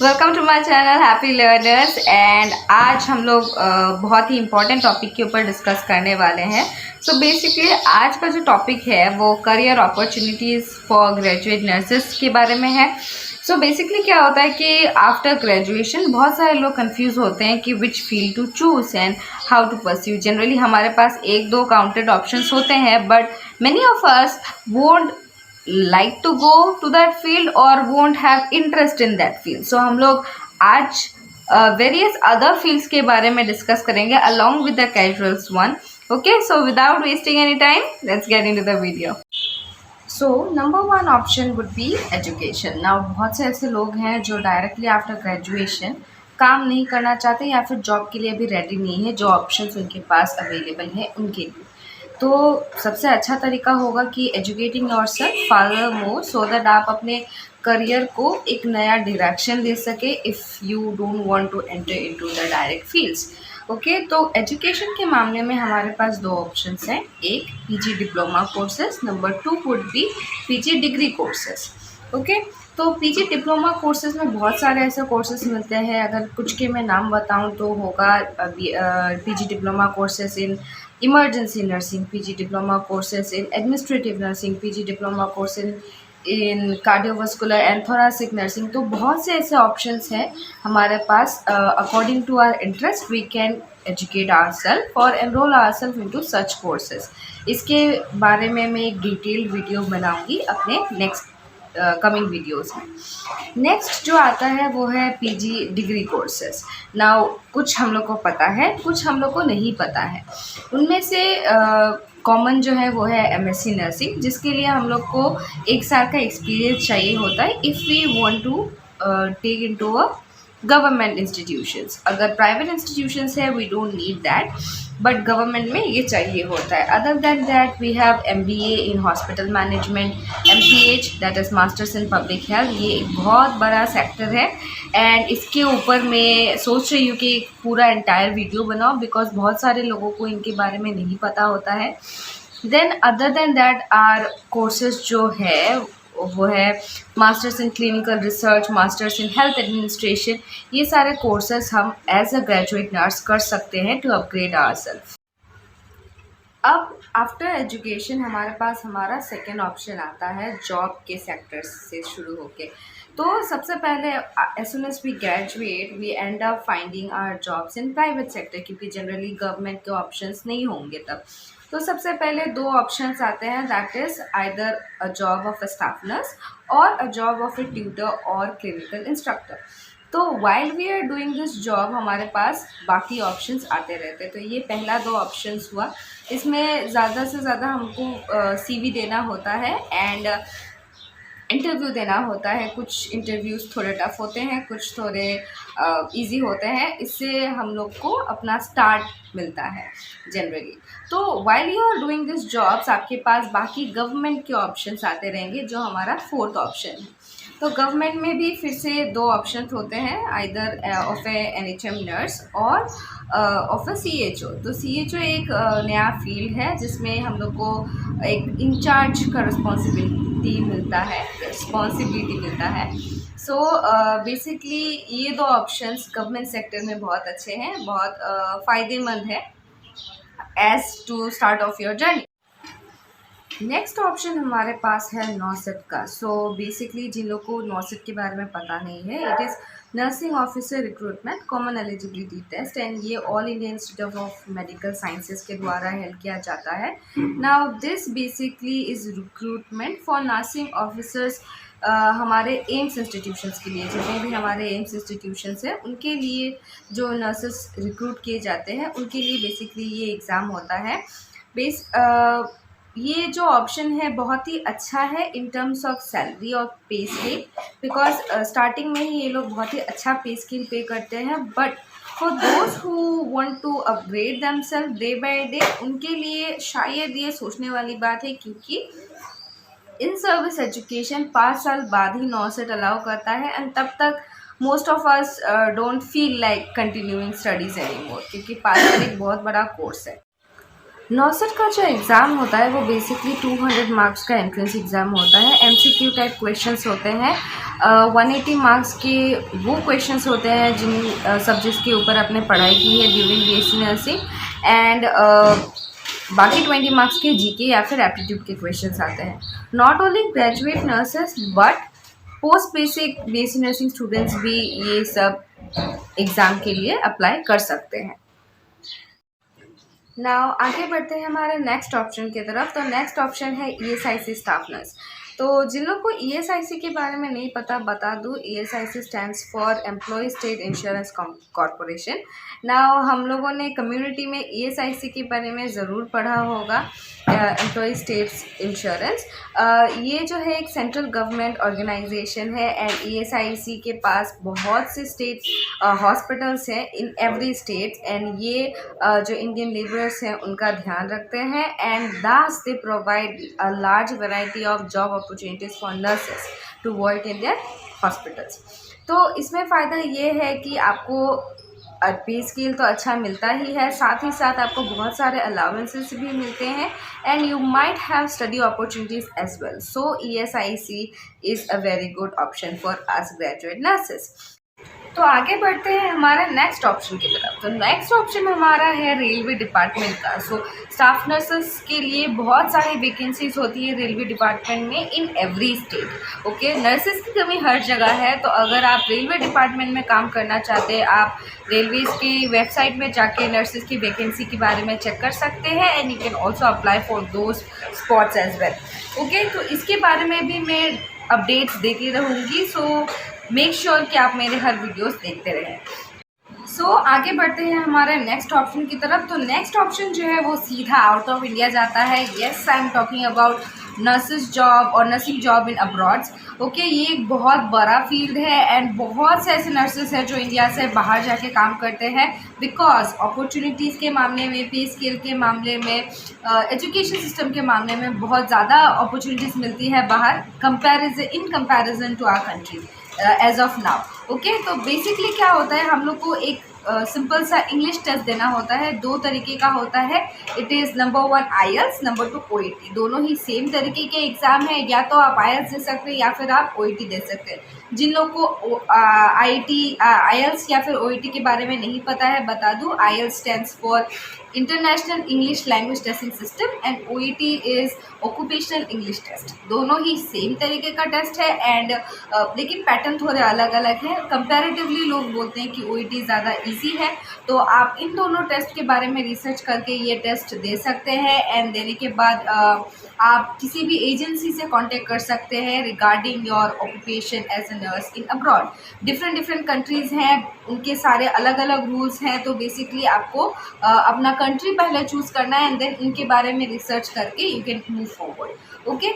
Welcome to my channel happy learners. And आज हम लोग बहुत ही इम्पोर्टेंट टॉपिक के ऊपर डिस्कस करने वाले हैं। सो बेसिकली आज का जो टॉपिक है वो career opportunities for graduate nurses के बारे में है। सो बेसिकली क्या होता है कि आफ्टर ग्रेजुएशन बहुत सारे लोग कंफ्यूज होते हैं कि which field to choose and how to pursue. Generally हमारे पास एक दो काउंटेड ऑप्शंस होते हैं, but many of us won't like to go to that field or won't have interest in that field. So हम लोग आज various other fields के बारे में discuss करेंगे along with the casuals one. Okay, so without wasting any time, let's get into the video. So number one option would be education. Now बहुत से ऐसे लोग हैं जो directly after graduation काम नहीं करना चाहते या फिर जॉब के लिए भी रेडी नहीं है, जो ऑप्शंस उनके पास अवेलेबल है उनके लिए। तो सबसे अच्छा तरीका होगा कि educating yourself further more so that आप अपने करियर को एक नया डायरेक्शन दे सके if you don't want to enter into the direct fields. Okay, तो एजुकेशन के मामले में हमारे पास दो ऑप्शंस हैं, एक PG diploma courses, number two would be PG degree courses. Okay, तो पीजी डिप्लोमा कोर्सेज में बहुत सारे ऐसे कोर्सेज मिलते हैं। अगर कुछ के मैं नाम बताऊं तो होगा PG diploma courses in emergency nursing, PG diploma courses in administrative nursing, PG diploma course in cardiovascular and thoracic nursing. तो बहुत से ऐसे ऑप्शंस हैं हमारे पास। According to our interest we can educate ourselves और enrol ourselves into such courses। इसके बारे में मैं एक डिटेल्ड वीडियो बनाऊंगी अपने नेक्स्ट कमिंग वीडियोस में। नेक्स्ट जो आता है वो है पीजी डिग्री कोर्सेज। नाउ कुछ हम लोग को पता है, कुछ हम लोग को नहीं पता है। उनमें से कॉमन जो है वो है एमएससी नर्सिंग, जिसके लिए हम लोग को एक साल का एक्सपीरियंस चाहिए होता है if we want to take into a government institutions. अगर प्राइवेट इंस्टीट्यूशंस है we don't need that, but government में ये चाहिए होता है। Other than that we have MBA in hospital management, MPH that is masters in public health. ये एक बहुत बड़ा सेक्टर है एंड इसके ऊपर मैं सोच रही हूँ कि एक पूरा एंटायर वीडियो बनाओ, बिकॉज बहुत सारे लोगों को इनके बारे में नहीं पता होता है। Then other than that are courses जो है वो है masters in clinical research, masters in health administration. ये सारे कोर्सेज हम एज अ ग्रेजुएट नर्स कर सकते हैं टू अपग्रेड आवरसेल्फ। अब आफ्टर एजुकेशन हमारे पास हमारा सेकेंड ऑप्शन आता है जॉब के सेक्टर्स से शुरू होके। तो सबसे पहले as soon as we graduate we end up finding our jobs in private sector, क्योंकि जनरली गवर्नमेंट के ऑप्शंस नहीं होंगे तब। तो सबसे पहले दो ऑप्शंस आते हैं, that is either a job of a staff nurse और a job of a tutor और क्लिनिकल इंस्ट्रक्टर। तो while we are doing this job हमारे पास बाकी ऑप्शंस आते रहते हैं। तो ये पहला दो ऑप्शंस हुआ। इसमें ज़्यादा से ज़्यादा हमको सीवी देना होता है एंड इंटरव्यू देना होता है। कुछ इंटरव्यूज़ थोड़े टफ होते हैं, कुछ थोड़े इजी होते हैं। इससे हम लोग को अपना स्टार्ट मिलता है जनरली। तो while you are doing this jobs आपके पास बाकी गवर्नमेंट के ऑप्शंस आते रहेंगे, जो हमारा फोर्थ ऑप्शन है। तो गवर्नमेंट में भी फिर से दो ऑप्शन होते हैं, either of A NHM nurse और ऑफ अ सीएचओ। तो सीएचओ एक नया फील्ड है जिसमें हम लोग को एक इंचार्ज का रिस्पॉन्सिबिलिटी मिलता है। सो बेसिकली ये दो ऑप्शंस गवर्नमेंट सेक्टर में बहुत अच्छे हैं, बहुत फ़ायदेमंद है as to start off your journey. Next option हमारे पास है नॉसेट का। सो बेसिकली जिन लोग को नॉसेट के बारे में पता नहीं है, it is nursing officer recruitment common eligibility test and ये all India institute of medical sciences के द्वारा हेल्प किया जाता है। Now this basically is recruitment for nursing officers हमारे एम्स इंस्टीट्यूशंस के लिए। जितने भी हमारे एम्स इंस्टीट्यूशंस हैं उनके लिए जो नर्सेस रिक्रूट किए जाते हैं उनके लिए बेसिकली ये एग्ज़ाम होता है। ये जो ऑप्शन है बहुत ही अच्छा है इन टर्म्स ऑफ सैलरी और पे स्केल, बिकॉज स्टार्टिंग में ही ये लोग बहुत ही अच्छा पे स्केल पे करते हैं। But for those who want to upgrade themselves day by day, उनके लिए शायद ये सोचने वाली बात है, क्योंकि इन सर्विस एजुकेशन 5 साल बाद ही नॉसेट अलाउ करता है एंड तब तक most of us don't feel like continuing studies any more, क्योंकि 5 साल एक बहुत बड़ा कोर्स है। नौसट का जो एग्ज़ाम होता है वो बेसिकली 200 मार्क्स का एंट्रेंस एग्ज़ाम होता है। एमसीक्यू टाइप क्वेश्चंस होते हैं। 180 मार्क्स के वो क्वेश्चंस होते हैं जिन सब्जेक्ट्स के ऊपर आपने पढ़ाई की है ड्यूरिंग बीएससी नर्सिंग, एंड बाकी 20 मार्क्स के जीके या फिर एप्टीट्यूड के क्वेश्चंस आते हैं। Not only graduate nurses but post basic BSc nursing students भी ये सब एग्ज़ाम के लिए अप्लाई कर सकते हैं। नाउ आगे बढ़ते हैं हमारे नेक्स्ट ऑप्शन की तरफ। तो नेक्स्ट ऑप्शन है ईएसआईसी स्टाफ नर्स। तो जिन लोग को ईएसआईसी के बारे में नहीं पता, बता दूँ, ESIC stands for employ state insurance corporation. Now हम लोगों ने कम्युनिटी में ईएसआईसी के बारे में ज़रूर पढ़ा होगा, एम्प्लॉय स्टेट्स इंश्योरेंस। ये जो है एक सेंट्रल गवर्नमेंट ऑर्गेनाइजेशन है, एंड ईएसआईसी के पास बहुत से स्टेट हॉस्पिटल्स हैं इन एवरी स्टेट, एंड ये जो इंडियन लेबरर्स हैं उनका ध्यान रखते हैं, and thus they provide a large variety of job opportunities for nurses to work in their hospitals. तो इसमें फ़ायदा ये है कि आपको पे स्केल तो अच्छा मिलता ही है, साथ ही साथ आपको बहुत सारे अलाउंसेस भी मिलते हैं, and you might have study opportunities as well. So ESIC is a very good option for us graduate nurses. तो आगे बढ़ते हैं हमारे नेक्स्ट ऑप्शन की तरफ। तो नेक्स्ट ऑप्शन हमारा है रेलवे डिपार्टमेंट का। सो स्टाफ नर्सेस के लिए बहुत सारी वैकेंसीज होती है रेलवे डिपार्टमेंट में in every state. Okay, nurses की कमी हर जगह है, तो अगर आप रेलवे डिपार्टमेंट में काम करना चाहते हैं, आप रेलवेज़ की वेबसाइट में जाके नर्सेस की वैकेंसी के बारे में चेक कर सकते हैं, and you can also apply for those spots as well. Okay, तो इसके बारे में भी मैं अपडेट्स देती रहूँगी, सो मेक श्योर कि आप मेरे हर वीडियोस देखते रहें। सो आगे बढ़ते हैं हमारे नेक्स्ट ऑप्शन की तरफ। तो नेक्स्ट ऑप्शन जो है वो सीधा आउट ऑफ इंडिया जाता है। Yes, I am talking about nurses job और नर्सिंग जॉब इन अब्रॉड्स। ओके, ये एक बहुत बड़ा फील्ड है, एंड बहुत से ऐसे नर्सेस हैं जो इंडिया से बाहर जाके काम करते हैं, बिकॉज अपॉर्चुनिटीज़ के मामले में, पे स्केल के मामले में, एजुकेशन सिस्टम के मामले में बहुत ज़्यादा अपॉर्चुनिटीज़ मिलती है बाहर in comparison to our country as of now. Okay, तो बेसिकली क्या होता है, हम लोग को एक सिंपल सा इंग्लिश टेस्ट देना होता है। दो तरीके का होता है, it is number 1 IELTS, number 2 OET. दोनों ही सेम तरीके के एग्ज़ाम है, या तो आप आईएल्स दे सकते हैं या फिर आप ओईटी दे सकते हैं। जिन लोग को आईएल्स या फिर ओईटी के बारे में नहीं पता है, बता दूँ, IELTS stands for international English language testing system, and OET is occupational English test. दोनों ही सेम तरीके का टेस्ट है, एंड लेकिन पैटर्न थोड़े अलग अलग हैं। कंपैरेटिवली लोग बोलते हैं कि ओईटी ज़्यादा इजी है, तो आप इन दोनों टेस्ट के बारे में रिसर्च करके ये टेस्ट दे सकते हैं, एंड देने के बाद आप किसी भी एजेंसी से कांटेक्ट कर सकते हैं regarding your occupation as a nurse in abroad. Different countries हैं, उनके सारे अलग अलग रूल्स हैं, तो बेसिकली आपको अपना कंट्री पहले चूज़ करना है, एंड देन उनके बारे में रिसर्च करके you can move forward. Okay,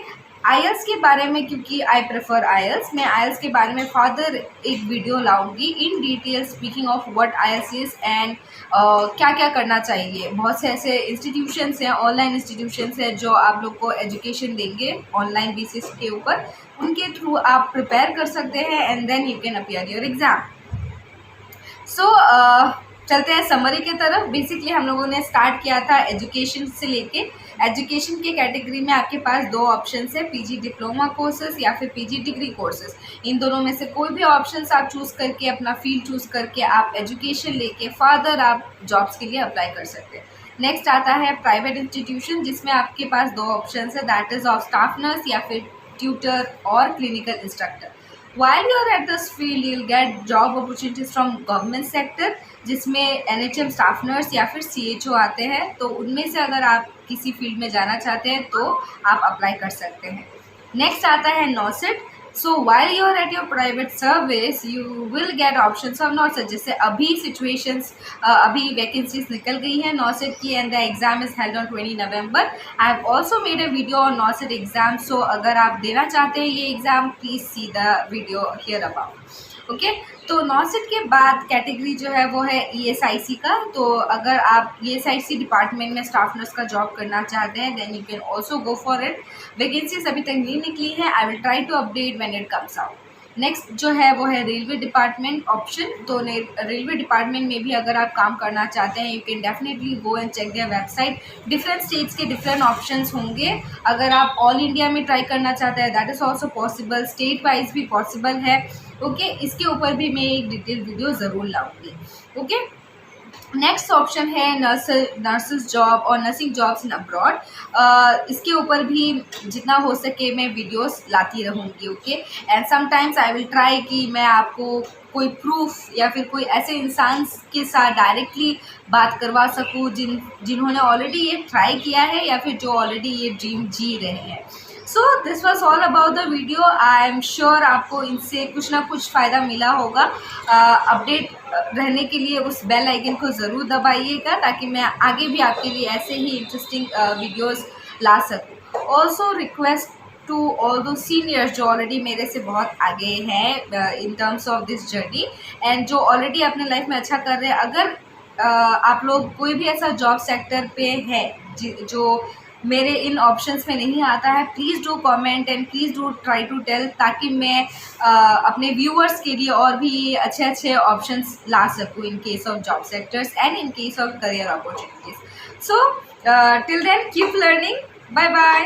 IELTS के बारे में, क्योंकि आई प्रेफर आईएल्स, मैं आईएल्स के बारे में फर्दर एक वीडियो लाऊंगी in detail, speaking of what IELTS is and क्या क्या करना चाहिए। बहुत से ऐसे इंस्टीट्यूशंस हैं, ऑनलाइन इंस्टीट्यूशंस हैं, जो आप लोग को एजुकेशन देंगे ऑनलाइन बेसिस के ऊपर, उनके थ्रू आप प्रिपेयर कर सकते हैं, and then you can appear your exam. So चलते हैं समरी की तरफ। बेसिकली हम लोगों ने स्टार्ट किया था एजुकेशन से लेके। एजुकेशन के कैटेगरी में आपके पास दो ऑप्शन है, पीजी डिप्लोमा कोर्सेज या फिर पीजी डिग्री कोर्सेज। इन दोनों में से कोई भी ऑप्शन आप चूज़ करके, अपना फील्ड चूज़ करके आप एजुकेशन लेके फर्दर आप जॉब्स के लिए अप्लाई कर सकते हैं। नेक्स्ट आता है प्राइवेट इंस्टीट्यूशन, जिसमें आपके पास दो ऑप्शन है, that is of staff nurse या फिर ट्यूटर और clinical instructor. While you are at this field, you'll get job opportunities from government sector, जिसमें एनएचएम स्टाफ नर्स या फिर सीएचओ आते हैं। तो उनमें से अगर आप किसी फील्ड में जाना चाहते हैं तो आप अप्लाई कर सकते हैं। नेक्स्ट आता है नॉसेट। सो while you are at your private service, you will get options of नॉसेट। जैसे अभी सिचुएशंस, अभी वैकेंसीज निकल गई हैं नॉसेट की, and the exam is held on 20 November. I have also made a video on NORCET exam, so अगर आप देना चाहते हैं ये exam, please see the video here about. Okay, तो नॉसेट के बाद कैटेगरी जो है वो है ईएसआईसी का। तो अगर आप ईएसआईसी डिपार्टमेंट में स्टाफ नर्स का जॉब करना चाहते हैं, then you can also go for it. Vacancies अभी तक नहीं निकली है, I will try to update when it comes out. Next जो है वो है रेलवे डिपार्टमेंट ऑप्शन। तो रेलवे डिपार्टमेंट में भी अगर आप काम करना चाहते हैं, you can definitely go and check their website. Different states के डिफरेंट ऑप्शंस होंगे। अगर आप ऑल इंडिया में ट्राई करना चाहते हैं, that is also possible, state wise भी पॉसिबल है। ओके, इसके ऊपर भी मैं एक डिटेल वीडियो ज़रूर लाऊंगी। ओके, नेक्स्ट ऑप्शन है नर्सेस जॉब और नर्सिंग जॉब्स इन अब्रॉड। इसके ऊपर भी जितना हो सके मैं वीडियोस लाती रहूँगी। Okay, and sometimes I will try कि मैं आपको कोई प्रूफ या फिर कोई ऐसे इंसान के साथ डायरेक्टली बात करवा सकूँ जिन्होंने ऑलरेडी ये ट्राई किया है या फिर जो ऑलरेडी ये ड्रीम जी रहे हैं। So this was all about the video. I am sure आपको इनसे कुछ ना कुछ फ़ायदा मिला होगा। अपडेट रहने के लिए उस बेल आइकन को ज़रूर दबाइएगा ताकि मैं आगे भी आपके लिए ऐसे ही इंटरेस्टिंग वीडियोस ला सकूँ। ऑल्सो रिक्वेस्ट टू ऑल दो सीनियर्स जो ऑलरेडी मेरे से बहुत आगे हैं in terms of this journey, and जो ऑलरेडी अपने लाइफ में अच्छा कर रहे हैं, अगर आप लोग कोई भी ऐसा जॉब सेक्टर पे है जो मेरे इन ऑप्शंस में नहीं आता है, please do comment and please do try to tell, ताकि मैं अपने व्यूअर्स के लिए और भी अच्छे अच्छे ऑप्शंस ला सकूँ in case of job sectors and in case of career opportunities. So till then keep learning, bye bye.